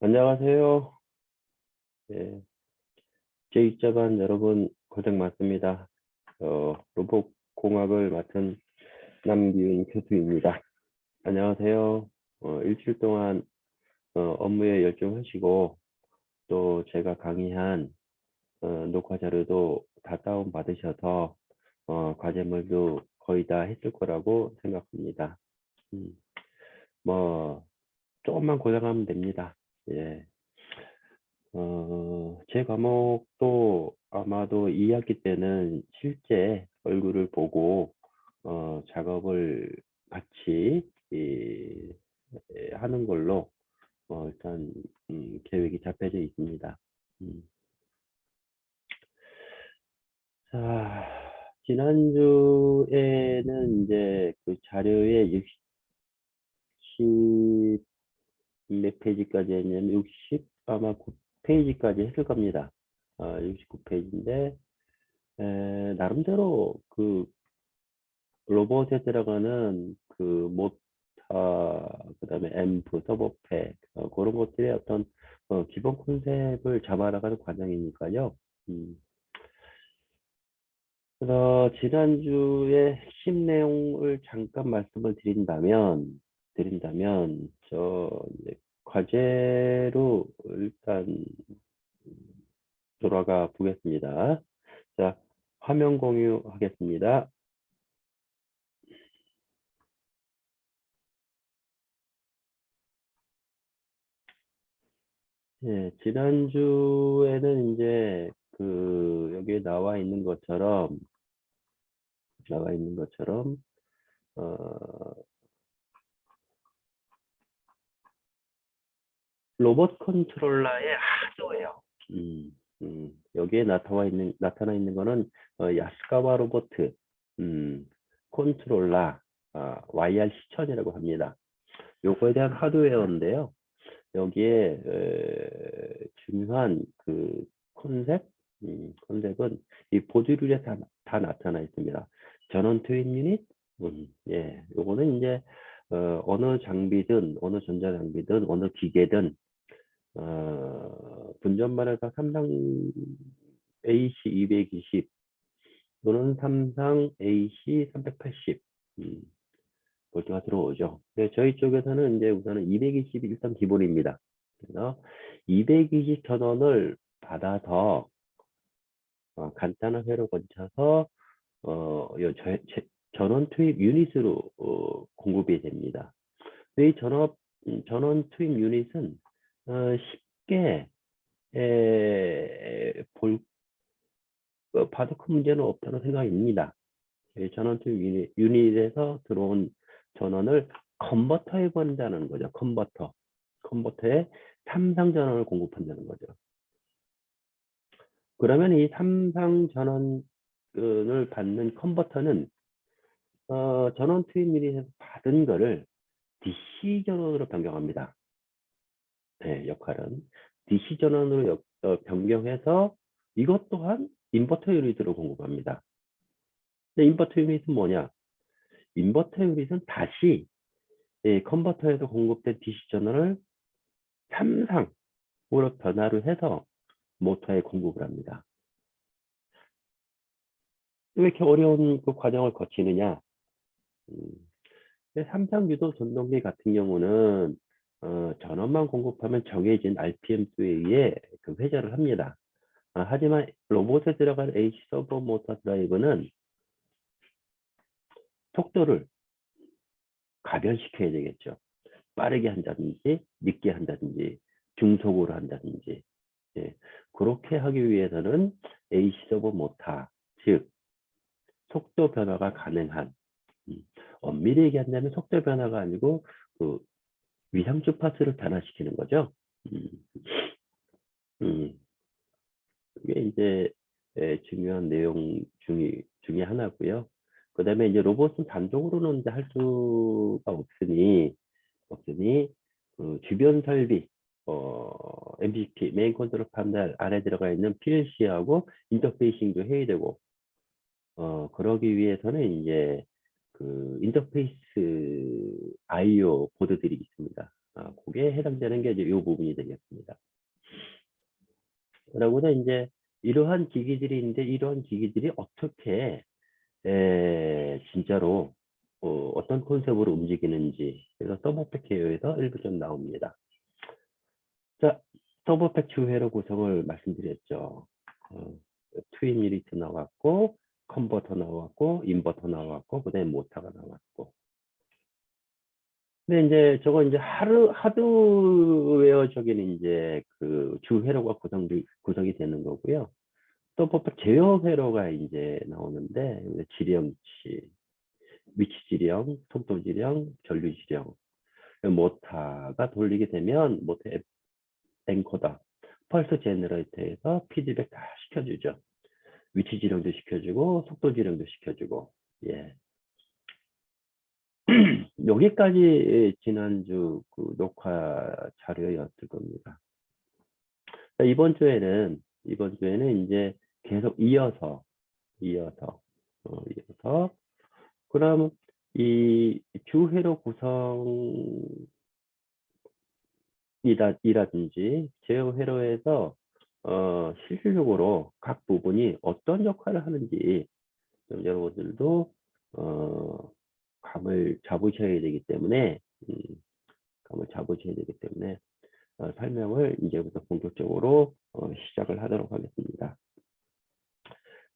안녕하세요. 예, 제2자반 여러분 고생 많습니다. 로봇공학을 맡은 남기훈 교수입니다. 안녕하세요. 일주일 동안 업무에 열중하시고 또 제가 강의한 녹화 자료도 다 다운받으셔서 과제물도 거의 다 했을 거라고 생각합니다. 뭐 조금만 고생하면 됩니다. 예. 제 과목도 아마도 2학기 때는 실제 얼굴을 보고 작업을 같이 하는 걸로 일단 계획이 잡혀져 있습니다. 자, 지난주에는 이제 그 자료에 60 몇 페이지까지 했냐면 60 아마 9페이지까지 했을 겁니다. 69페이지인데 나름대로 그 로봇에 들어가는 그 모터 그다음에 앰프 서버팩 그런 것들의 어떤 기본 컨셉을 잡아나가는 과정이니까요. 그래서 지난주에 핵심 내용을 잠깐 말씀을 드린다면 저 이제 과제로 일단 돌아가 보겠습니다. 자, 화면 공유하겠습니다. 예, 지난주에는 이제 그 여기에 나와 있는 것처럼 로봇 컨트롤러의 하드웨어. 여기에 나타나 있는 거는 야스카와 로보트 컨트롤러 YR1000이라고 합니다. 요거에 대한 하드웨어인데요. 여기에 중요한 그 컨셉은 이 보드율에 다 나타나 있습니다. 전원 트윈 유닛, 예, 요거는 이제 어느 장비든 어느 전자장비든 어느 기계든 분전반에서 삼성 AC220 또는 삼성 AC380 볼트가 들어오죠. 네, 저희 쪽에서는 이제 우선은 220이 일단 기본입니다. 그래서 220 전원을 받아서 간단한 회로 거쳐서 전원 투입 유닛으로 공급이 됩니다. 이 전원 투입 유닛은 쉽게 봐도 큰 문제는 없다고 생각입니다. 전원 투입 유닛에서 들어온 전원을 컨버터에 보낸다는 거죠. 컨버터에 삼성 전원을 공급한다는 거죠. 그러면 이 삼성 전원을 받는 컨버터는 전원 투입 유닛에서 받은 거를 DC 전원으로 변경합니다. 네, 역할은 DC 전원으로 변경해서 이것 또한 인버터 유닛으로 공급합니다. 근데 인버터 유닛은 뭐냐? 인버터 유닛은 다시 컨버터에서 공급된 DC 전원을 삼성으로 변화를 해서 모터에 공급을 합니다. 왜 이렇게 어려운 그 과정을 거치느냐? 삼성 유도 전동기 같은 경우는 전원만 공급하면 정해진 RPM 수에 의해 그 회전을 합니다. 하지만 로봇에 들어간 AC 서버 모터 드라이브는 속도를 가변시켜야 되겠죠. 빠르게 한다든지 늦게 한다든지 중속으로 한다든지 그렇게 하기 위해서는 AC 서버 모터 즉 속도 변화가 가능한 엄밀히 얘기한다면 속도 변화가 아니고 그 위상 주파수를 변화시키는 거죠. 그게 이제 중요한 내용 중에 하나고요. 그 다음에 이제 로봇은 단독으로는 이제 할 수가 없으니 그 주변 설비 MCP 메인 컨트롤 판넬 안에 들어가 있는 PLC하고 인터페이싱도 해야 되고 그러기 위해서는 이제 그 인터페이스 I/O 보드들이 있습니다. 해당되는 게 이제 이 부분이 되겠습니다. 그러고서 이제 이러한 기기들이 있는데 이러한 기기들이 어떻게 진짜로 어떤 컨셉으로 움직이는지 그래서 서버팩 회로에서 일부 좀 나옵니다. 자, 서버팩 회로 구성을 말씀드렸죠. 트윈 유니트 나왔고 컨버터 나왔고 인버터 나왔고 그다음에 모터가 나왔고. 근데 이제 저거 이제 하드웨어적인 이제 그 주 회로가 구성이 되는 거고요. 또 보통 제어 회로가 이제 나오는데 지령치, 위치 지령, 속도 지령, 전류 지령, 모터가 돌리게 되면 모터 엔코더, 펄스 제너레이터에서 피드백 다 시켜주죠. 위치 지령도 시켜주고 속도 지령도 시켜주고. 예. 여기까지 지난주 그 녹화 자료였을 겁니다. 이번 주에는 이제 계속 이어서 그럼 이 주회로 구성이라든지 제어 회로에서 실질적으로 각 부분이 어떤 역할을 하는지 좀 여러분들도 감을 잡으셔야 되기 때문에 설명을 이제부터 본격적으로 시작을 하도록 하겠습니다.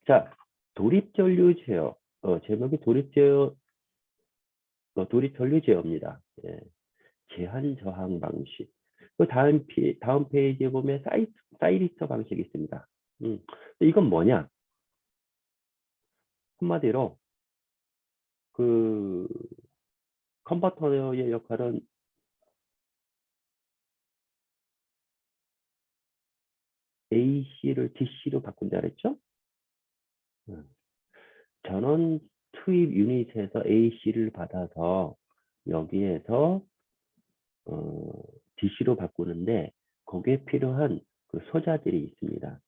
자, 도립전류 제어. 제목이 도립전류 제어입니다. 예. 제한 저항 방식. 그 다음 페이지에 보면 사이리터 방식이 있습니다. 이건 뭐냐? 한마디로 그 컨버터의 역할은 AC를 DC로 바꾼다 그랬죠? 전원 투입 유닛에서 AC를 받아서 여기에서 DC로 바꾸는데 거기에 필요한 그 소자들이 있습니다.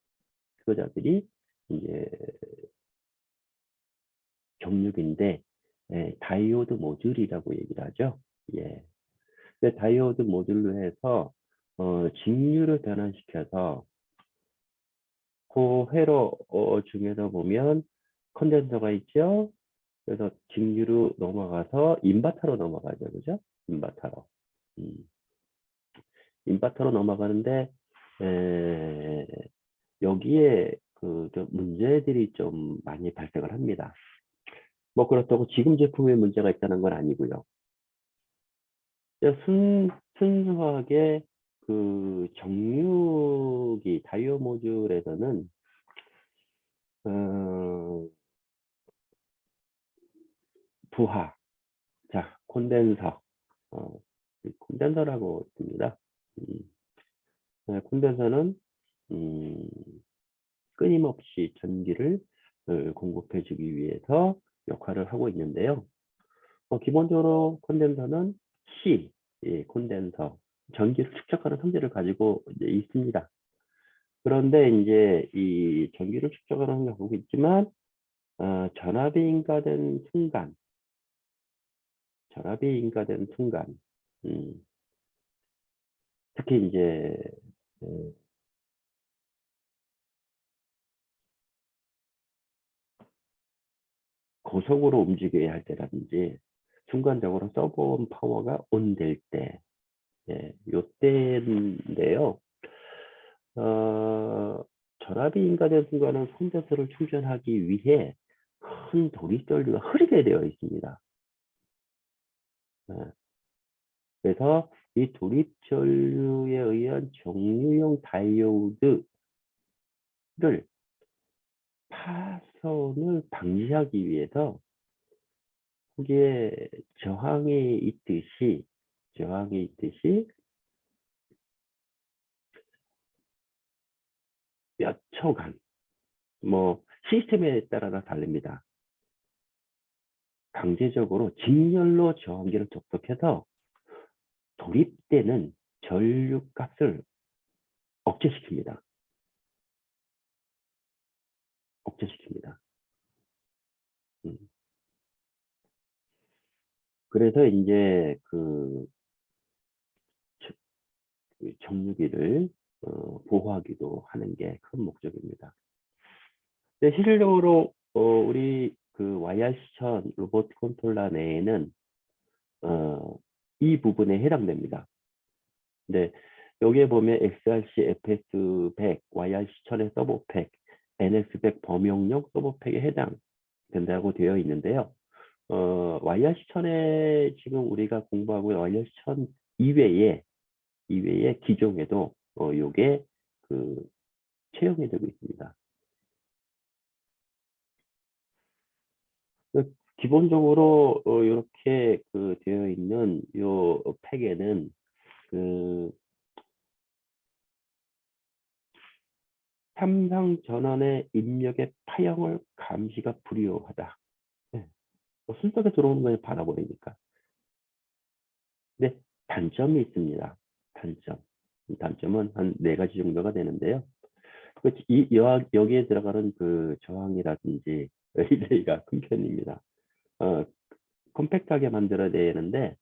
소자들이 이제 경육인데 다이오드 모듈이라고 얘기를 하죠. 예. 근데 다이오드 모듈로 해서 직류를 변환시켜서 그 회로 중에서 보면 컨덴서가 있죠. 그래서 직류로 넘어가서 인버터로 넘어가죠, 그죠? 인버터로. 인버터로 넘어가는데 여기에 좀 문제들이 좀 많이 발생을 합니다. 뭐 그렇다고 지금 제품에 문제가 있다는 건 아니고요. 순수하게 그 정육이 다이오 모듈에서는 부하, 자 콘덴서, 콘덴서라고 있습니다. 콘덴서는 끊임없이 전기를 공급해주기 위해서 역할을 하고 있는데요. 기본적으로 콘덴서는 C, 콘덴서, 전기를 축적하는 성질을 가지고 이제 있습니다. 그런데 이제 이 전기를 축적하는 걸 가지고 있지만 전압이 인가된 순간, 특히 이제 고속으로 움직여야 할 때라든지 순간적으로 서버 파워가 온 될 때, 요때인데요. 전압이 인가된 순간은 콘덴서를 충전하기 위해 큰 도립전류가 흐르게 되어 있습니다. 그래서 이 도립전류에 의한 정류용 다이오드를 파손을 방지하기 위해서 거기에 저항이 있듯이 몇 초간, 뭐 시스템에 따라 다릅니다. 강제적으로 직렬로 저항기를 접속해서 도립되는 전류값을 억제시킵니다. 그래서 이제 그 정유기를 보호하기도 하는 게 큰 목적입니다. 네, 실질적으로 우리 그 YRC1000 로봇 컨트롤러 내에는 이 부분에 해당됩니다. 근데 여기에 보면 XRC, FS100, YRC1000의 서버팩, NX100 범용용 서버팩에 해당된다고 되어 있는데요. YRC1000에 지금 우리가 공부하고 있는 YRC1000 이외에 기종에도 요게 그 채용이 되고 있습니다. 기본적으로 이렇게 그 되어 있는 요 팩에는 그 삼상 전원의 입력의 파형을 감시가 불유하다. 네. 순서가 들어오는 걸 받아버리니까. 근데 단점이 있습니다. 단점은 한 4가지 정도가 되는데요. 여기에 들어가는 그 저항이라든지 릴레이가 큰 편입니다. 컴팩트하게 만들어야 되는데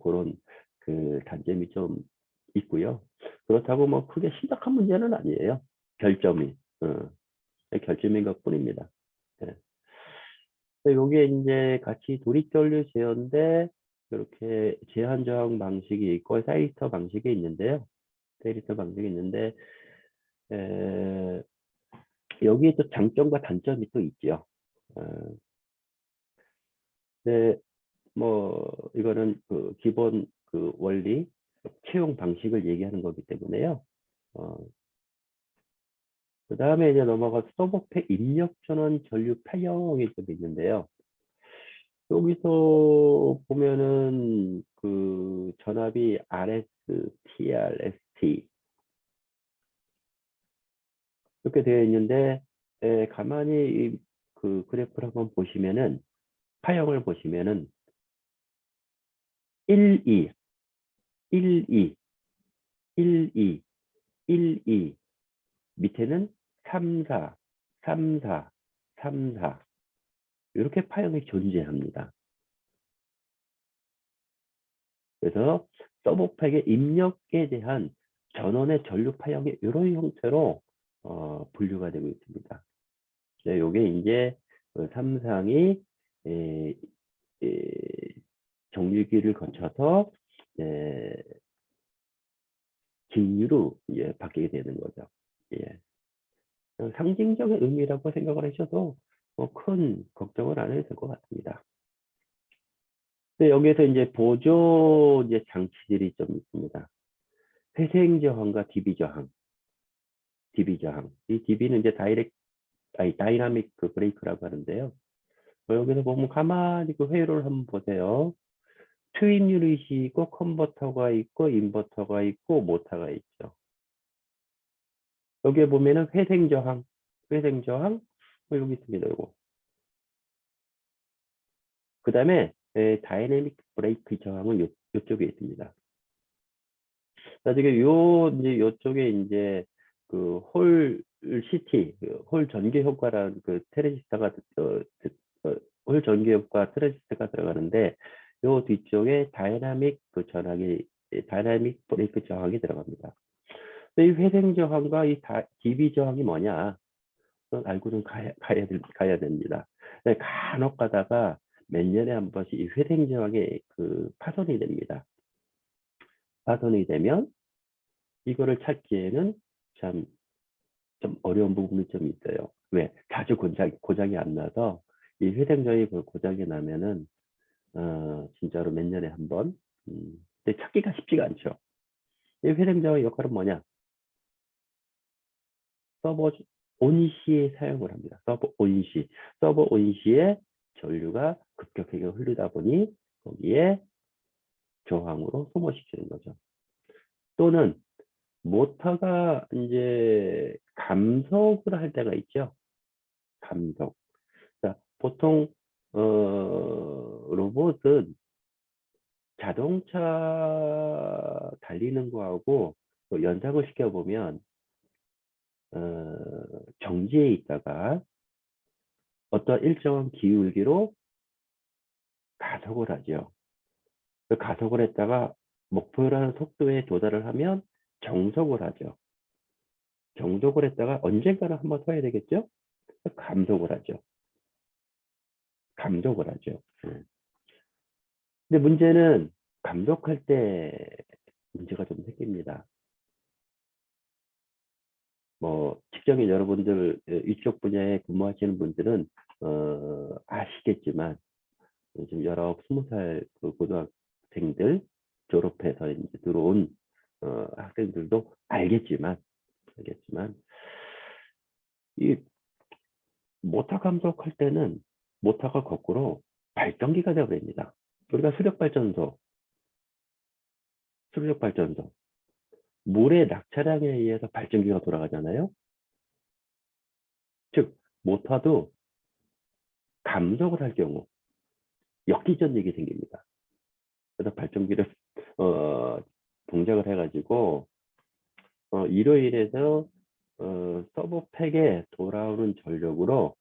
그런 그 단점이 좀 있고요. 그렇다고 뭐 크게 심각한 문제는 아니에요. 결점이 결점인 것뿐입니다. 예. 여기에 이제 같이 도립전류 제어인데 이렇게 제한 저항 방식이 있고 사이리터 방식이 있는데요. 여기에 또 장점과 단점이 또 있죠. 네, 뭐 이거는 그 기본 그 원리 채용 방식을 얘기하는 거기 때문에요. 그 다음에 이제 넘어가서 서버팩 입력 전원 전류 파형이 좀 있는데요. 여기서 보면은 그 전압이 RS, TR, ST 이렇게 되어 있는데 가만히 그 그래프를 한번 보시면은 파형을 보시면은 1, 2, 1, 2, 1, 2, 1, 2 밑에는 3, 4, 3, 4, 3, 4 이렇게 파형이 존재합니다. 그래서 서버팩의 입력에 대한 전원의 전류 파형이 이런 형태로 분류가 되고 있습니다. 네, 요게 이제 삼상이 정유기를 거쳐서 진유로 바뀌게 되는 거죠. 예. 상징적인 의미라고 생각을 하셔도 큰 걱정을 안 해도 될 것 같습니다. 근데 여기에서 이제 보조 이제 장치들이 좀 있습니다. 회생 저항과 DB 저항. 이 DB는 이제 다이나믹 그 브레이크라고 하는데요. 여기서 보면 가만히 그 회로를 한번 보세요. 트윈 유닛이 있고 컨버터가 있고 인버터가 있고 모터가 있죠. 여기에 보면은 회생 저항 여기 있습니다. 요거. 그 다음에 다이내믹 브레이크 저항은 요쪽에 있습니다. 나중에 이제 요쪽에 이제 그 홀 CT, 홀 전개 효과라는 그 트랜지스터가 홀 전개 효과 트랜지스터가 들어가는데 요 뒤쪽에 다이나믹 브레이크 저항이 들어갑니다. 이 회생 저항과 이 DB 저항이 뭐냐? 알고 좀 가야 됩니다. 간혹 가다가 몇 년에 한 번씩 이 회생 저항이 그 파손이 됩니다. 파손이 되면 이거를 찾기에는 참 좀 어려운 부분이 좀 있어요. 왜? 자주 고장이 안 나서 이 회생 저항이 고장이 나면은 진짜로 몇 년에 한 번. 근데 찾기가 쉽지가 않죠. 이 회생 저항의 역할은 뭐냐? 서버 온시에 사용을 합니다. 서버 온시에 전류가 급격하게 흐르다 보니 거기에 저항으로 소모시키는 거죠. 또는 모터가 이제 감속을 할 때가 있죠. 감속. 자, 보통 로봇은 자동차 달리는 거하고 또 연상을 시켜보면 정지해 있다가 어떤 일정한 기울기로 가속을 하죠. 그 가속을 했다가 목표라는 속도에 도달을 하면 정속을 하죠. 정속을 했다가 언젠가는 한번 서야 되겠죠? 감속을 하죠. 감속을 하죠. 근데 문제는 감속할 때 문제가 좀 생깁니다. 뭐 직장인 여러분들 이쪽 분야에 근무하시는 분들은 아시겠지만 요즘 20, 20살 그 고등학생들 졸업해서 이제 들어온 학생들도 알겠지만 이 모터 감속할 때는 모터가 거꾸로 발전기가 되어버립니다. 우리가 수력발전소 물의 낙차량에 의해서 발전기가 돌아가잖아요. 즉 모터도 감속을 할 경우 역기전력이 생깁니다. 그래서 발전기를 동작을 해가지고 이로 인해서 서버팩에 돌아오는 전력으로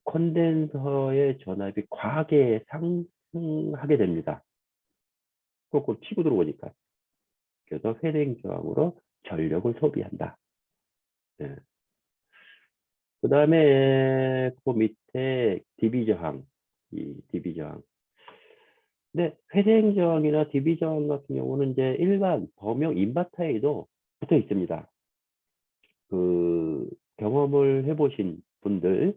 콘덴서의 전압이 과하게 상승하게 됩니다. 거꾸로 치고 들어오니까. 그래서 회생 저항으로 전력을 소비한다. 네. 그 다음에 그 밑에 DB 저항, 이 DB 저항. 근데 회생 저항이나 DB 저항 같은 경우는 이제 일반 범용 인버터에도 붙어 있습니다. 그 경험을 해보신 분들,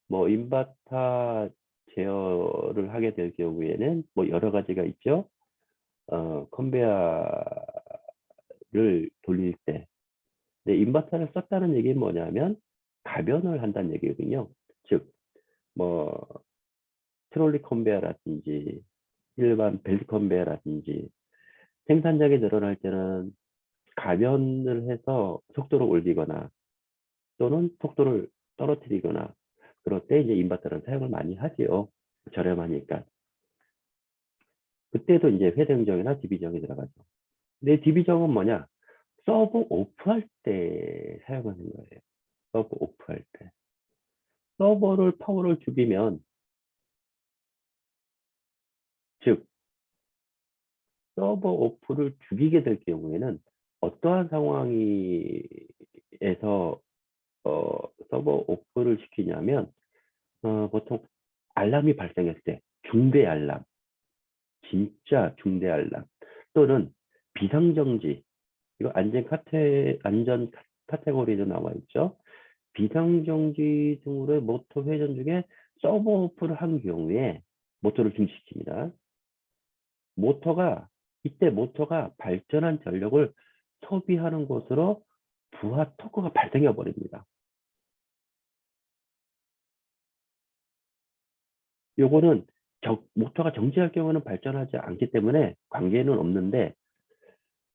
뭐 인버터 제어를 하게 될 경우에는 뭐 여러 가지가 있죠. 컨베어를 돌릴 때. 근데 인버터를 썼다는 얘기는 뭐냐면 가변을 한다는 얘기거든요. 즉, 뭐 트롤리 컨베어라든지 일반 벨트 컨베어라든지 생산량이 늘어날 때는 가변을 해서 속도를 올리거나 또는 속도를 떨어뜨리거나 그럴 때 이제 인버터를 사용을 많이 하지요. 저렴하니까. 그때도 이제 회전정이나 디비정이 들어가죠. 근데 디비정은 뭐냐? 서버 오프할 때 사용하는 거예요. 서버 오프할 때. 서버를 파워를 죽이면, 즉, 서버 오프를 죽이게 될 경우에는 어떠한 상황에서 서버 오프를 시키냐면 보통 알람이 발생했을 때 중대 알람, 진짜 중대 알람 또는 비상정지 이거 안전 카테고리도 나와 있죠. 비상정지 등으로의 모터 회전 중에 서버 오프를 한 경우에 모터를 중지시킵니다. 이때 모터가 발전한 전력을 소비하는 것으로 부하 토크가 발생해 버립니다. 요거는 모터가 정지할 경우는 발전하지 않기 때문에 관계는 없는데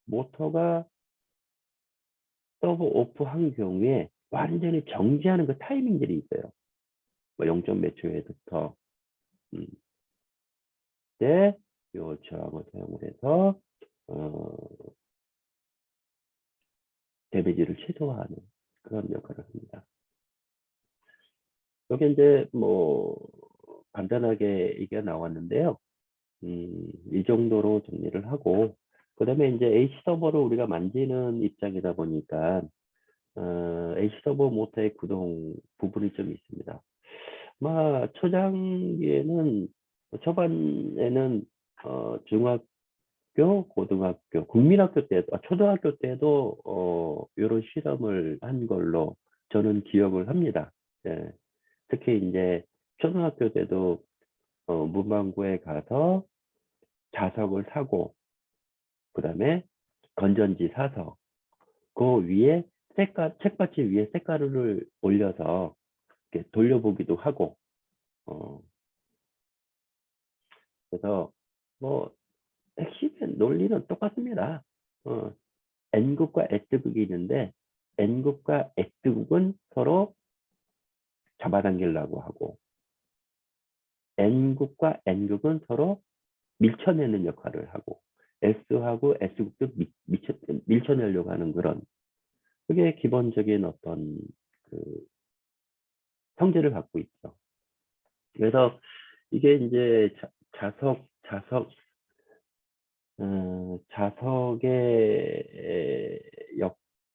모터가 서버 오프 한 경우에 완전히 정지하는 그 타이밍들이 있어요. 뭐 0점 몇 초에부터 때 요 저항을 사용을 해서 데미지를 최소화하는 그런 역할을 합니다. 여기 이제 뭐 간단하게 얘기가 나왔는데요. 이 정도로 정리를 하고 그다음에 이제 H 서버를 우리가 만지는 입장이다 보니까 H 서버 모터의 구동 부분이 좀 있습니다. 아마 초창기에는 초반에는 중학교, 고등학교, 국민학교 때도 초등학교 때도 이런 실험을 한 걸로 저는 기억을 합니다. 예. 특히 이제 초등학교 때도 문방구에 가서 자석을 사고 그다음에 건전지 사서 그 위에 책받침 위에 색깔을 올려서 이렇게 돌려보기도 하고 그래서 뭐 핵심의 논리는 똑같습니다. N국과 S국이 있는데 N국과 S국은 서로 잡아당기려고 하고 N국과 N국은 서로 밀쳐내는 역할을 하고 S하고 S국도 밀쳐내려고 하는 그런 그게 기본적인 어떤 그 성질을 갖고 있죠. 그래서 이게 이제 자석의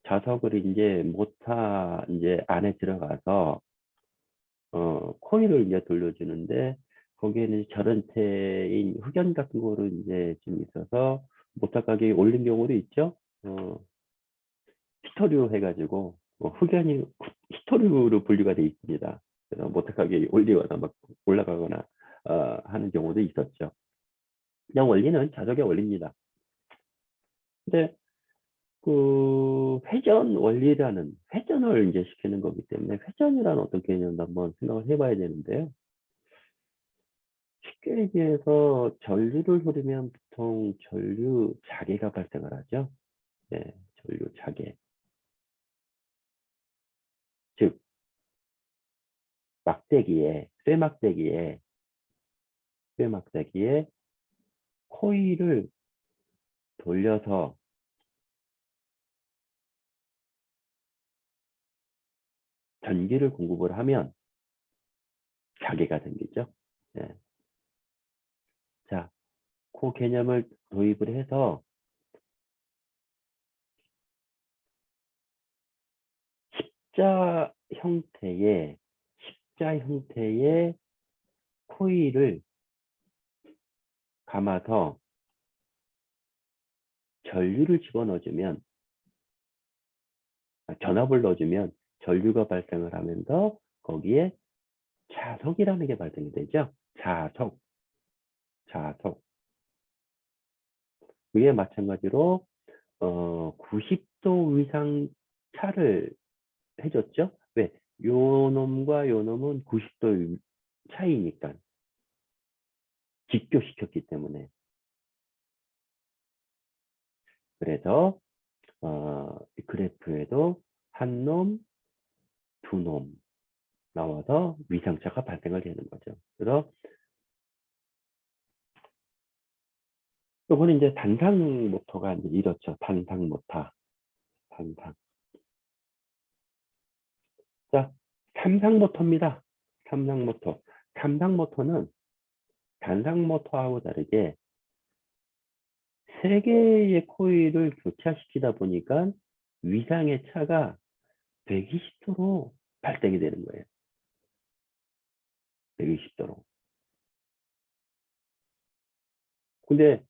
자석을 이제 모터 이제 안에 들어가서 코일을 이제 돌려주는데 거기에는 저런체인 흑연 같은 거로 이제 좀 있어서 모터 가격이 올린 경우도 있죠. 히토류 해가지고 흑연이 히토류로 분류가 돼 있습니다. 그래서 모터 가격이 올리거나 막 올라가거나 하는 경우도 있었죠. 그냥 원리는 자석의 원리입니다. 근데 그 회전 원리라는 회전을 이제 시키는 거기 때문에 회전이라는 어떤 개념도 한번 생각을 해봐야 되는데요. 쉽게 얘기해서 전류를 흐르면 보통 전류 자개가 발생을 하죠. 네, 전류 자개. 즉 막대기에 쇠막대기에 코일을 돌려서 전기를 공급을 하면 자개가 생기죠. 네. 자, 그 개념을 도입을 해서 십자 형태의 코일을 감아서 전류를 집어넣어주면, 전압을 넣어주면 전류가 발생을 하면서 거기에 자석이라는 게 발생이 되죠. 자석. 그게 마찬가지로 90도 이상 차를 해줬죠. 왜? 요 놈과 요 놈은 90도 차이니까. 직교시켰기 때문에. 그래서 그래프에도 한 놈, 두 놈 나와서 위상차가 발생을 되는 거죠. 그래서 요거는 이제 단상 모터가 이제 이렇죠. 단상 모터. 단상. 자, 삼상 모터입니다. 삼상 모터. 삼상 모터는 단상 모터하고 다르게 세 개의 코일을 교차시키다 보니까 위상의 차가 120도로 발생이 되는 거예요. 120도로. 근데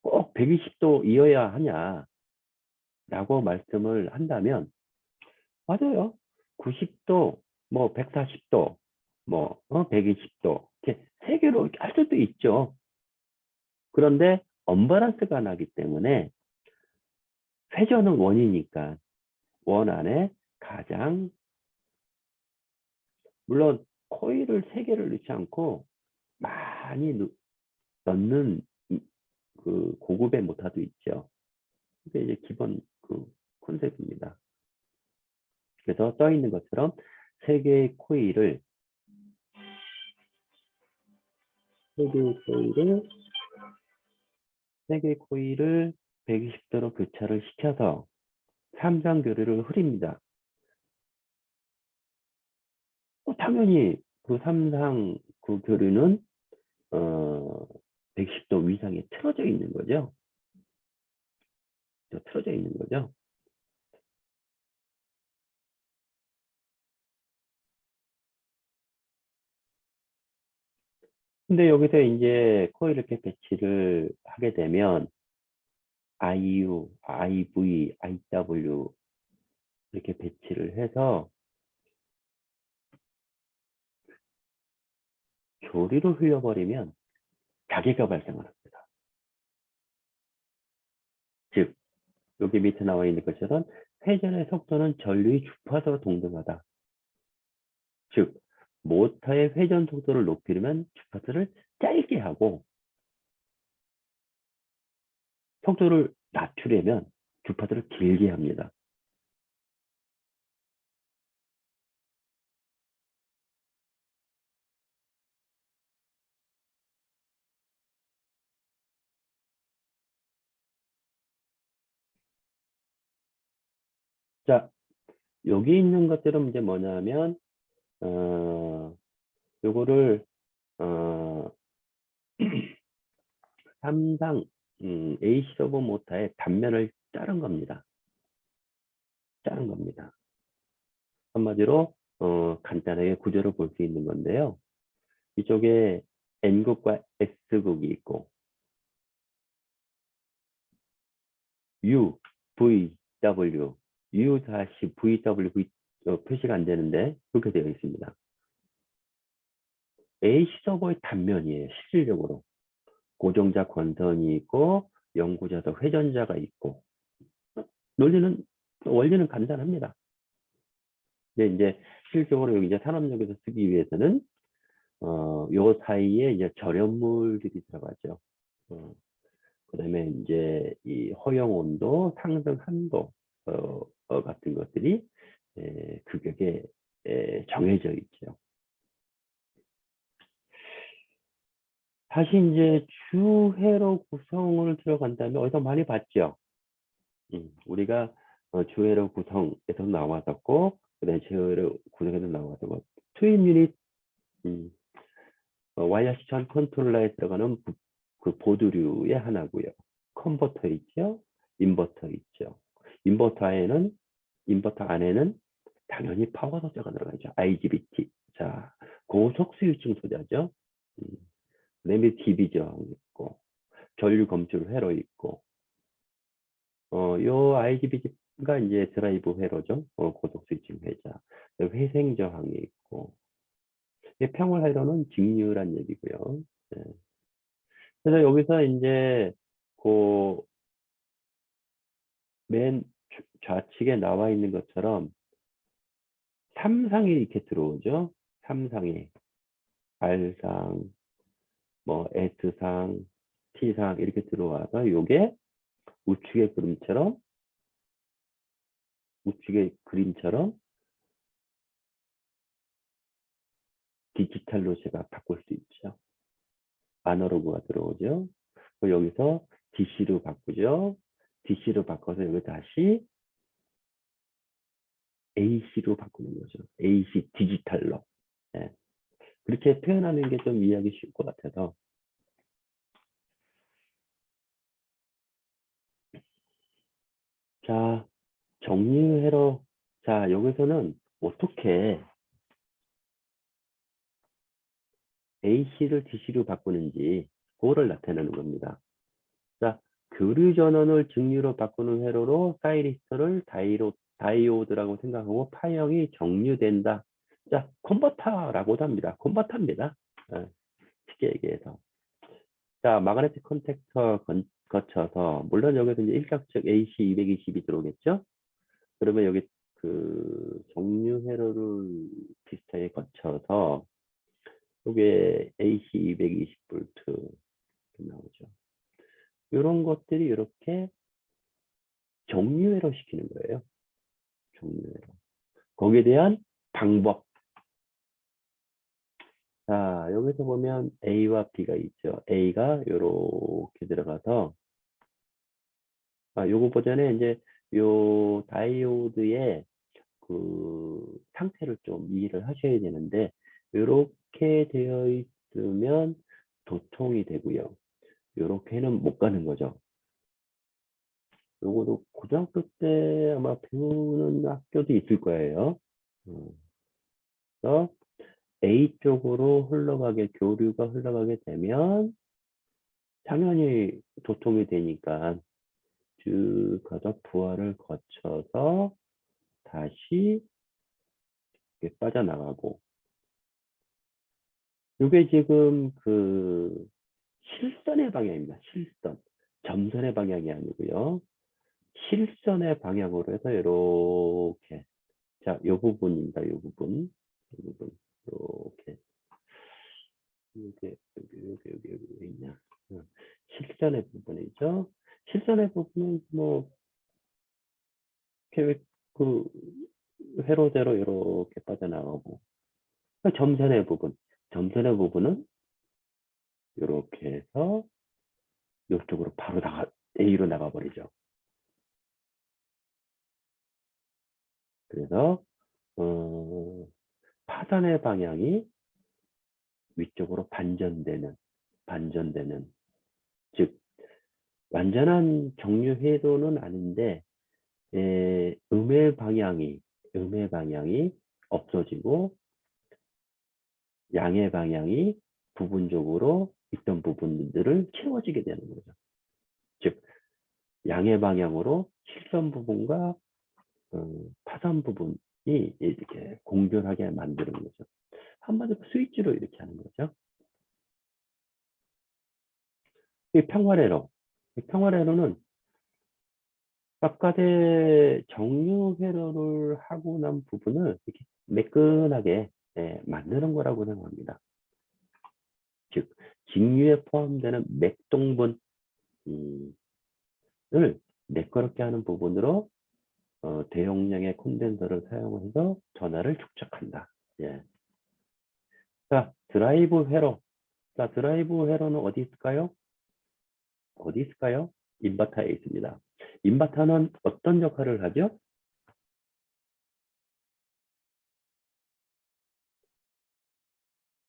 꼭 120도이어야 하냐라고 말씀을 한다면 맞아요. 90도, 뭐 140도, 뭐 120도 이렇게 세 개로 할 수도 있죠. 그런데 언밸런스가 나기 때문에 회전은 원이니까 원 안에 가장 물론 코일을 세 개를 넣지 않고 많이 넣는 그 고급의 모터도 있죠. 이게 이제 기본 그 컨셉입니다. 그래서 떠 있는 것처럼 세 개의 코일을 세 개의 코일을 120도로 교차를 시켜서 삼상 교류를 흐립니다. 당연히 그 삼상 그 교류는 110도 위상에 틀어져 있는 거죠. 틀어져 있는 거죠. 근데 여기서 이제 코일 이렇게 배치를 하게 되면 IU, IV, IW 이렇게 배치를 해서 교류를 흘려버리면 자기가 발생을 합니다. 즉, 여기 밑에 나와 있는 것처럼 회전의 속도는 전류의 주파수와 동등하다. 즉, 모터의 회전 속도를 높이려면 주파수를 짧게 하고 속도를 낮추려면 주파수를 길게 합니다. 자, 여기 있는 것들은 이제 뭐냐면 요거를 삼상 AC 서버 모터의 단면을 자른 겁니다. 짜는 겁니다. 한마디로 간단하게 구조를 볼 수 있는 건데요. 이쪽에 N국과 S국이 있고 U, V, W, U-VW 표시가 안 되는데 그렇게 되어 있습니다. AC 서버의 단면이에요. 실질적으로. 고정자 권선이 있고 영구자석 회전자가 있고 원리는 간단합니다. 근데 이제 실질적으로 여기 이제 산업용에서 쓰기 위해서는 요 사이에 이제 절연물들이 들어가죠. 그다음에 이제 이 허용 온도, 상승 한도 같은 것들이 규격에 정해져 있죠. 다시 이제 주회로 구성을 들어간다면 어디서 많이 봤죠? 우리가 주회로 구성에서 나왔었고, 그다음에 주회로 구성에서 나왔었고, 트윈 유닛 와이어시 전 컨트롤러에 들어가는 그 보드류의 하나고요. 컨버터 있죠, 인버터 있죠. 인버터 안에는 당연히 파워 소자가 들어가죠. IGBT. 자, 고속 스위칭 소자죠. 그다음에 DB 저항 있고, 전류 검출 회로 있고, 요 IGBT가 이제 드라이브 회로죠. 고속 스위칭 회자. 회생 저항이 있고, 평월 회로는 직류란 얘기고요. 네. 그래서 여기서 이제 그 맨 좌측에 나와 있는 것처럼 삼상이 이렇게 들어오죠. 삼상이 R상, 뭐 S상, T상 이렇게 들어와서 요게 우측의 그림처럼 디지털로 제가 바꿀 수 있죠. 아날로그가 들어오죠. 여기서 DC로 바꾸죠. DC로 바꿔서 여기 다시 AC로 바꾸는 거죠. AC 디지털로. 네. 그렇게 표현하는 게 좀 이해하기 쉬울 것 같아서. 자, 정리회로. 자, 여기서는 어떻게 AC를 DC로 바꾸는지 그거를 나타내는 겁니다. 자, 교류 전원을 직류로 바꾸는 회로로 사이리스터를 다이오드라고 생각하고 파형이 정류된다. 자, 컨버터라고도 합니다. 컨버터입니다. 쉽게 얘기해서. 자, 마그네틱 컨택터 거쳐서, 물론 여기서 이제 일각적 AC 220이 들어오겠죠? 그러면 여기 그 정류 회로를 비슷하게 거쳐서, 이게 AC 220V 나오죠. 이런 것들이 이렇게 정류회로 시키는 거예요. 정류회로. 거기에 대한 방법. 자, 여기서 보면 A와 B가 있죠. A가 이렇게 들어가서, 요거 버전에 이제 요 다이오드의 그 상태를 좀 이해를 하셔야 되는데, 이렇게 되어 있으면 도통이 되고요. 이렇게는 못 가는 거죠. 요거도 고등학교 때 아마 배우는 학교도 있을 거예요. 그래서 A 쪽으로 교류가 흘러가게 되면 당연히 도통이 되니까 쭉 가서 부하를 거쳐서 다시 이렇게 빠져나가고, 이게 지금 그 실선의 방향입니다. 실선. 점선의 방향이 아니고요. 실선의 방향으로 해서 이렇게, 자, 이 부분입니다. 이 부분. 이렇게. 여기 왜 있냐. 실선의 부분이죠. 실선의 부분은 뭐 계획 그 회로대로 이렇게 빠져나가고, 점선의 부분은 이렇게 해서 이쪽으로 바로 A로 나가버리죠. 그래서 파단의 방향이 위쪽으로 반전되는, 즉 완전한 정류 회로는 아닌데 음의 방향이 없어지고 양의 방향이 부분적으로 있던 부분들을 채워지게 되는 거죠. 즉 양의 방향으로 실선 부분과 파산 부분이 이렇게 공존하게 만드는 거죠. 한마디로 스위치로 이렇게 하는 거죠. 이 평활회로. 이 평활회로는 바깥에 정류 회로를 하고 난 부분을 이렇게 매끈하게 만드는 거라고 생각합니다. 즉 직류에 포함되는 맥동분을 매끄럽게 하는 부분으로 대용량의 콘덴서를 사용해서 전하를 축적한다. 예. 자, 드라이브 회로. 자, 드라이브 회로는 어디 있을까요? 어디 있을까요? 인버터에 있습니다. 인버터는 어떤 역할을 하죠?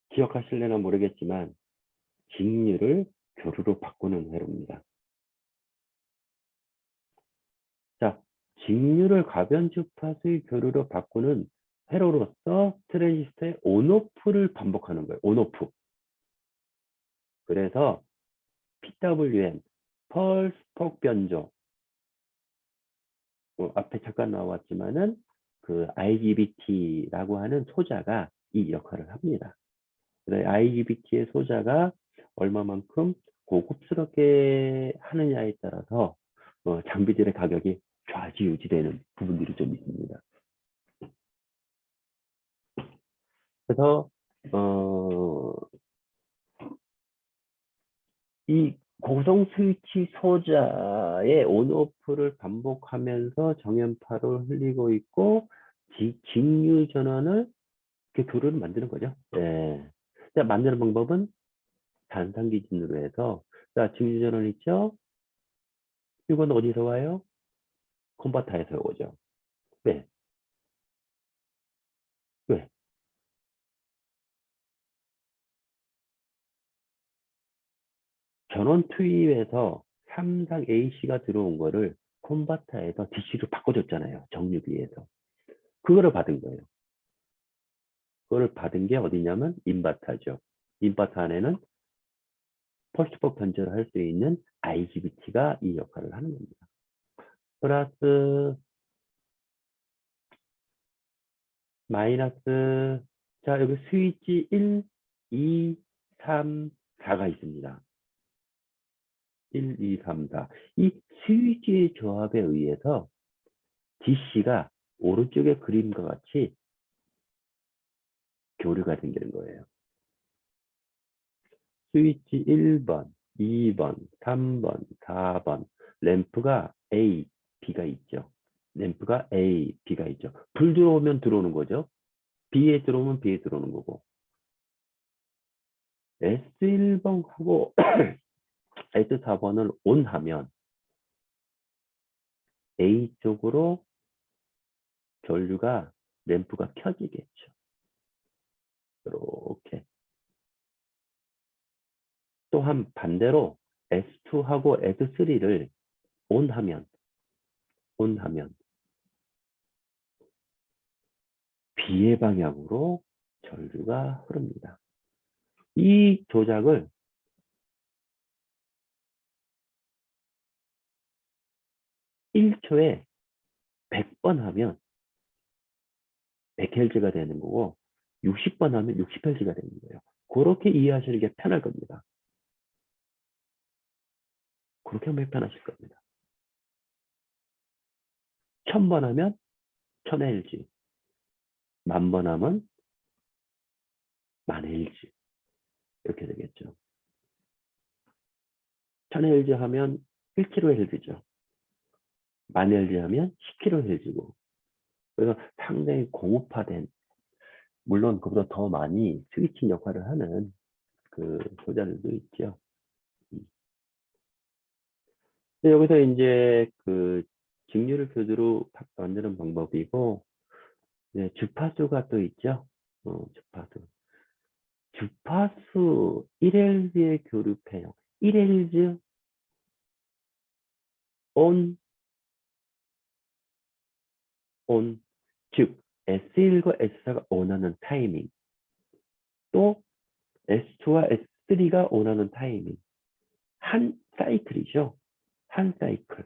기억하실려나 모르겠지만 직류를 교류로 바꾸는 회로입니다. 자, 직류를 가변 주파수의 교류로 바꾸는 회로로서 트랜지스터의 온오프를 반복하는 거예요. 온오프. 그래서 PWM, 펄스 폭 변조, 앞에 잠깐 나왔지만은 그 IGBT라고 하는 소자가 이 역할을 합니다. 그래서 IGBT의 소자가 얼마만큼 고급스럽게 하느냐에 따라서 장비들의 가격이 좌지우지되는 부분들이 좀 있습니다. 그래서 이 고성 스위치 소자의 온오프를 반복하면서 정연파를 흘리고 있고 직류 전원을 이렇게 교류를 만드는 거죠. 예. 자, 만드는 방법은 단상 기준으로 해서 자, 직류 전원 있죠? 이건 어디서 와요? 컨버터에서 오죠. 왜? 왜? 전원 투입에서 3상 AC가 들어온 거를 컨버터에서 DC로 바꿔줬잖아요. 정류기에서. 그거를 받은 거예요. 그걸 받은 게 어디냐면 인버터죠. 인버터 안에는 펄스폭 변조를 할 수 있는 IGBT가 이 역할을 하는 겁니다. 플러스 마이너스 자 여기 스위치 1, 2, 3, 4가 있습니다. 1, 2, 3, 4. 이 스위치의 조합에 의해서 DC가 오른쪽의 그림과 같이 교류가 생기는 거예요. 스위치 1번, 2번, 3번, 4번 램프가 A, B가 있죠. 램프가 A, B가 있죠. 불 들어오면 들어오는 거죠. B에 들어오면 B에 들어오는 거고. S1번하고 S4번을 ON 하면 A 쪽으로 전류가 램프가 켜지겠죠. 이렇게. 또한 반대로 S2하고 S3를 ON 하면 B의 방향으로 전류가 흐릅니다. 이 조작을 1초에 100번 하면 100Hz가 되는 거고 60번 하면 60Hz가 되는 거예요. 그렇게 이해하시는 게 편할 겁니다. 그렇게 하면 편하실 겁니다. 1000번 하면 1000Hz, 10,000번 하면 10,000Hz 이렇게 되겠죠. 1000Hz 하면 1kHz죠. 10,000Hz 하면 10kHz고 그래서 상당히 고급화된 물론 그보다 더 많이 스위칭 역할을 하는 그 소자들도 있죠. 근데 여기서 이제 그 직류를 교두로 만드는 방법이고 주파수가 또 있죠. 주파수. 주파수 1Hz의 교류패요. 1Hz on on, 즉 S1과 S4가 원하는 타이밍, 또 S2와 S3가 원하는 타이밍, 한 사이클이죠. 한 사이클,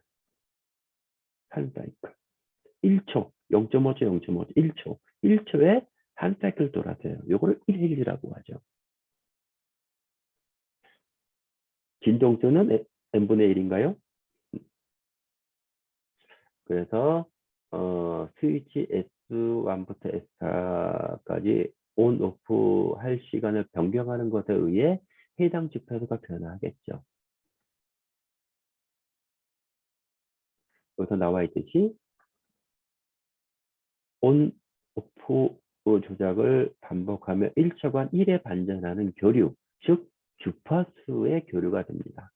한 사이클. 1초, 0.5초, 0.5초, 1초. 1초에 한 사이클 돌아서요. 요거를 1일이라고 하죠. 진동수는 n분의 1인가요? 그래서 스위치 S1부터 S4까지 온, 오프 할 시간을 변경하는 것에 의해 해당 주파수가 변화하겠죠. 여기서 나와 있듯이 온, 오프 조작을 반복하며 1초간 1회 반전하는 교류, 즉 주파수의 교류가 됩니다.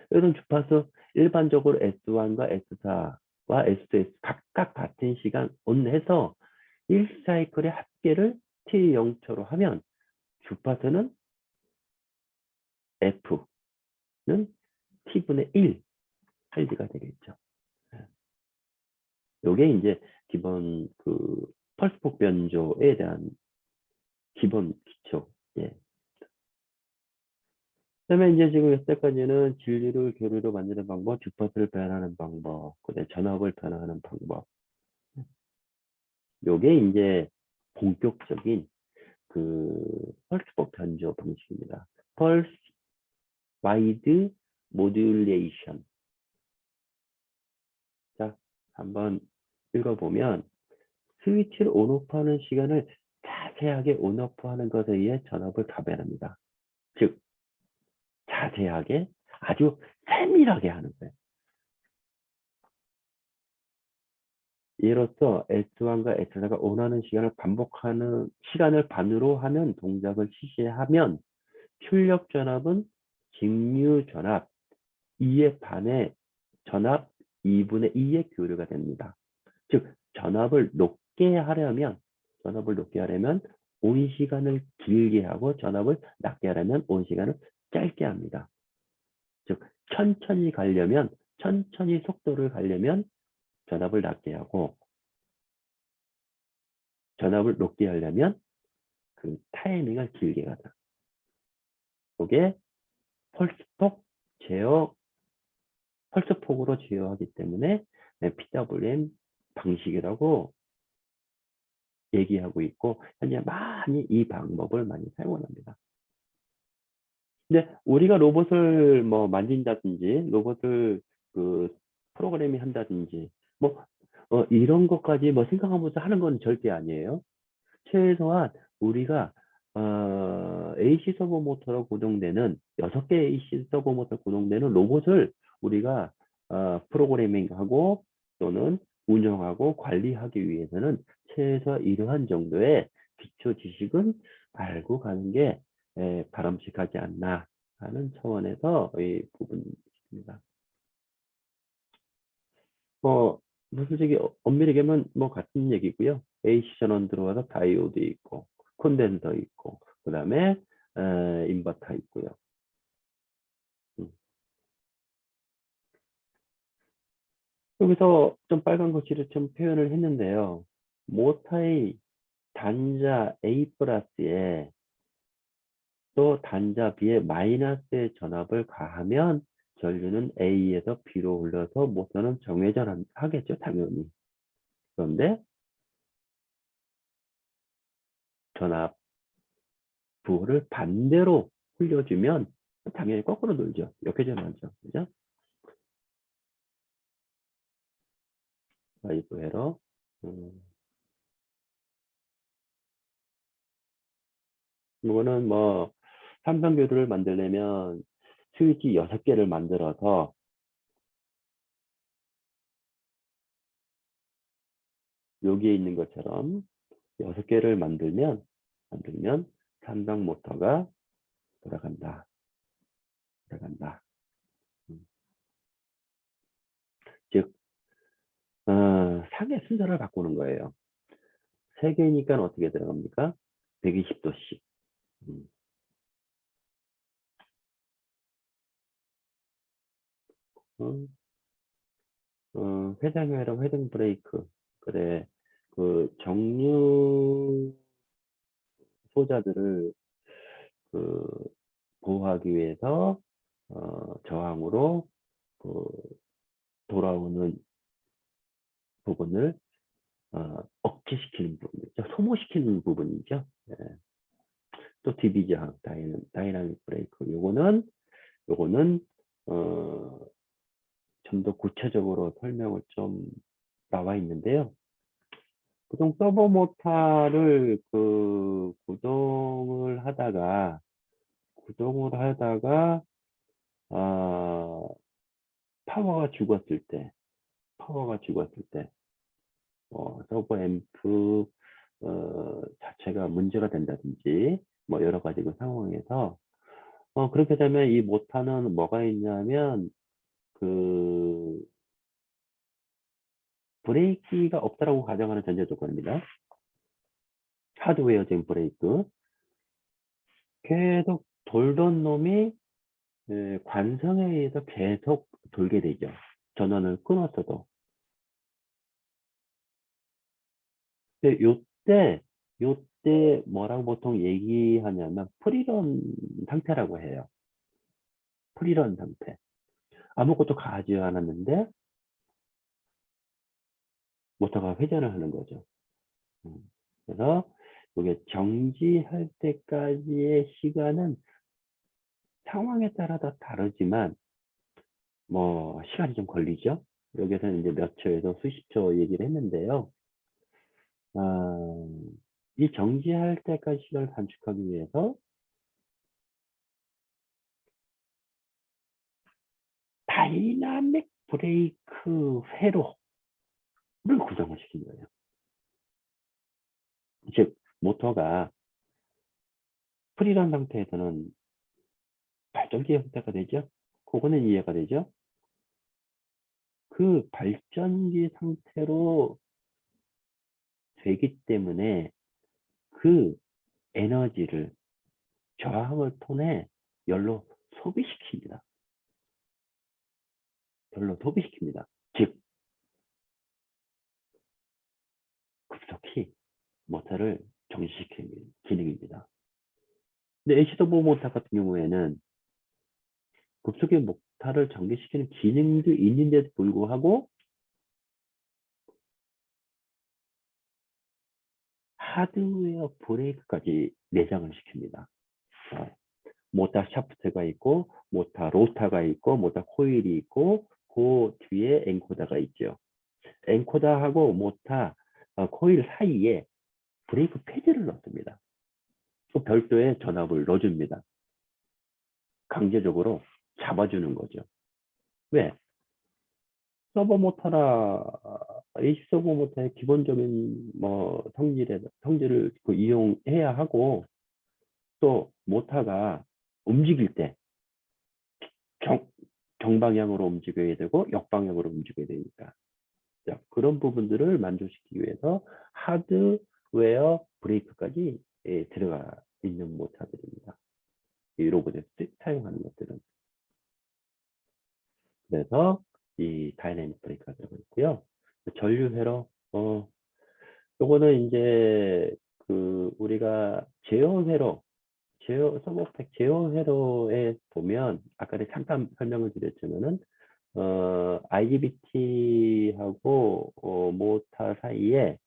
이런 주파수 일반적으로 S1과 S4와 S2, S 각각 같은 시간 온해서 1사이클의 합계를 T0초로 하면 주파수는 F는 T분의 1 할리가 되겠죠. 요게 이제 기본 그 펄스폭 변조에 대한 기본 기초. 예. 그다음에 이제 지금 여태까지는 진리를 교류로 만드는 방법, 주파수를 변하는 방법, 그다음에 전압을 변화하는 방법. 요게 이제 본격적인 그 펄스폭 변조 방식입니다. 펄스 와이드 모듈레이션. 자, 한번 읽어보면 스위치를 온오프하는 시간을 자세하게 온오프하는 것에 의해 전압을 가변합니다. 즉, 자세하게 아주 세밀하게 하는 거예요. 이로써 S1과 S4가 원하는 시간을 반복하는 시간을 반으로 하는 동작을 실시하면 출력 전압은 직류 전압 2의 반의 전압 2분의 2의 교류가 됩니다. 즉 전압을 높게 하려면 온 시간을 길게 하고 전압을 낮게 하려면 온 시간을 짧게 합니다. 즉 천천히 속도를 가려면 전압을 낮게 하고 전압을 높게 하려면 그 타이밍을 길게 가자. 이게 펄스폭 제어 펄스폭으로 제어하기 때문에 PWM 방식이라고 얘기하고 있고 현재 많이 이 방법을 많이 사용합니다. 근데 우리가 로봇을 뭐 만진다든지 로봇을 그 프로그래밍 한다든지 뭐 이런 것까지 뭐 생각하면서 하는 건 절대 아니에요. 최소한 우리가 AC 서버 모터로 구동되는 6개 AC 서버 모터 구동되는 로봇을 우리가 프로그래밍하고 또는 운영하고 관리하기 위해서는 최소 이러한 정도의 기초 지식은 알고 가는 게 바람직하지 않나 하는 차원에서 이 부분입니다. 뭐 솔직히 엄밀히 얘기하면 뭐 같은 얘기고요. AC 전원 들어와서 다이오드 있고 콘덴서 있고 그 다음에 인버터 있고요. 여기서 좀 빨간 글씨로 좀 표현을 했는데요. 모터의 단자 A 플러스에 또 단자 B에 마이너스의 전압을 가하면 전류는 A에서 B로 흘러서 모터는 정회전하겠죠, 당연히. 그런데 전압 부호를 반대로 흘려주면 당연히 거꾸로 돌죠. 역회전하죠. 그죠? 라이브 에러. 이거는 뭐 삼성교류를 만들려면 스위치 6개를 만들어서 여기에 있는 것처럼 6개를 만들면 삼성 모터가 돌아간다. 음. 즉 상의 순서를 바꾸는 거예요. 3개니까 어떻게 들어갑니까? 120도씩. 회전회로 회전 브레이크. 그래. 그 정류 소자들을 그 보호하기 위해서 저항으로 그 돌아오는 부분을 억제시키는 부분이죠. 소모시키는 부분이죠. 예. 또 디비 저항, 다이나믹 브레이크. 요거는 좀 더 구체적으로 설명을 좀 나와 있는데요. 보통 서버 모터를 구동을 하다가 아, 파워가 죽었을 때 서버 앰프 자체가 문제가 된다든지 뭐 여러 가지 그 상황에서 그렇게 되면 이 모터는 뭐가 있냐면 그 브레이키가 없다라고 가정하는 전제 조건입니다. 하드웨어적인 브레이크. 계속 돌던 놈이 관성에 의해서 계속 돌게 되죠. 전원을 끊었어도. 근데 요때 뭐라고 보통 얘기하냐면 프리런 상태라고 해요. 프리런 상태. 아무것도 가지 않았는데 모터가 회전을 하는 거죠. 그래서 이게 정지할 때까지의 시간은 상황에 따라 다 다르지만 뭐 시간이 좀 걸리죠. 여기서는 이제 몇 초에서 수십 초 얘기를 했는데요. 이 정지할 때까지 시간을 단축하기 위해서 다이나믹 브레이크 회로를 구성을 시킨 거예요. 즉 모터가 프리런 상태에서는 발전기 형태가 되죠. 그거는 이해가 되죠. 그 발전기 상태로 되기 때문에 그 에너지를 저항을 통해 열로 소비시킵니다. 즉 급속히 모터를 정지시키는 기능입니다. 근데 HW 모터 같은 경우에는 급속히 모터를 정지시키는 기능도 있는데도 불구하고 하드웨어 브레이크까지 내장을 시킵니다. 모터 샤프트가 있고 모터 로터가 있고 모터 코일이 있고 그 뒤에 엔코더가 있죠. 엔코더하고 모터 코일 사이에 브레이크 패드를 넣습니다. 또 별도의 전압을 넣어줍니다. 강제적으로 잡아주는 거죠. 왜? 서버 모터나 AC 서버 모터의 기본적인 뭐 성질을 이용해야 하고 또 모터가 움직일 때 정방향으로 움직여야 되고 역방향으로 움직여야 되니까 자, 그런 부분들을 만족시키기 위해서 하드웨어 브레이크까지 들어가 있는 모터들입니다. 이 로봇에 사용하는 것들은. 그래서 이 다이내믹 브레이크가 들어가 있고요. 전류 회로 요거는 이제 그 우리가 서브오펙 제어 회로에 보면 아까 잠깐 설명을 드렸지만은 IGBT하고 모터 사이에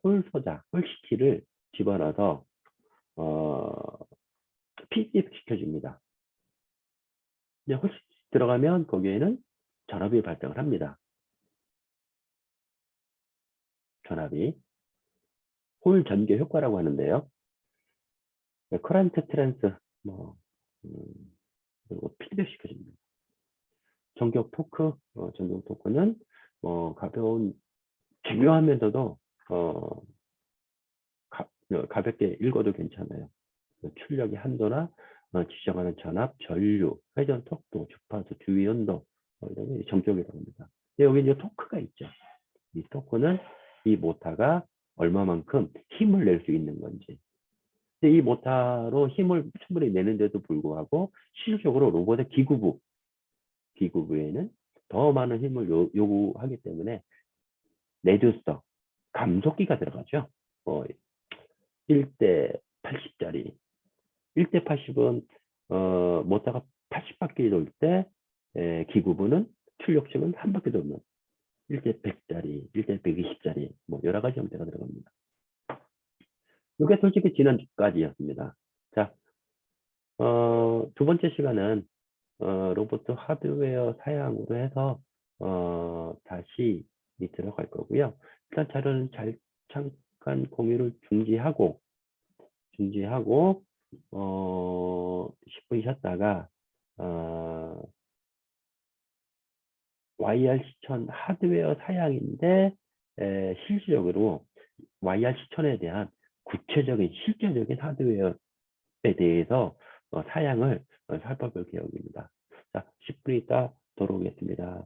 홀시티를 집어넣어서 PDF 시켜줍니다. 이제 홀시티 들어가면 거기에는 전압이 발생을 합니다. 전압이 홀 전개 효과라고 하는데요. 커런트 트랜스 그리고 피드백 시켜줍니다. 전격 토크는 가벼운 중요하면서도 가볍게 읽어도 괜찮아요. 출력의 한도나 지정하는 전압, 전류, 회전 속도, 주파수, 주위 온도 이런 게 정적이라고 합니다. 여기 이제 토크가 있죠. 이 토크는 이 모터가 얼마만큼 힘을 낼 수 있는 건지. 근데 이 모터로 힘을 충분히 내는데도 불구하고 실질적으로 로봇의 기구부에는 더 많은 힘을 요구하기 때문에 내두성, 감속기가 들어가죠. 1대 80짜리. 1대 80은 모터가 80바퀴 돌 때 기구부는 출력식은 한 바퀴 돌면 1대 100짜리, 1대 120짜리 뭐 여러 가지 형태가 들어갑니다. 이게 솔직히 지난주까지였습니다. 자, 두 번째 시간은 로봇 하드웨어 사양으로 해서 다시 들어갈 거고요. 일단 자료는 잠깐 공유를 중지하고 10분 쉬었다가 YR1000 하드웨어 사양인데 실질적으로 YR1000에 대한 구체적인 실제적인 하드웨어에 대해서 사양을 살펴볼 계획입니다. 자, 10분 있다 돌아오겠습니다.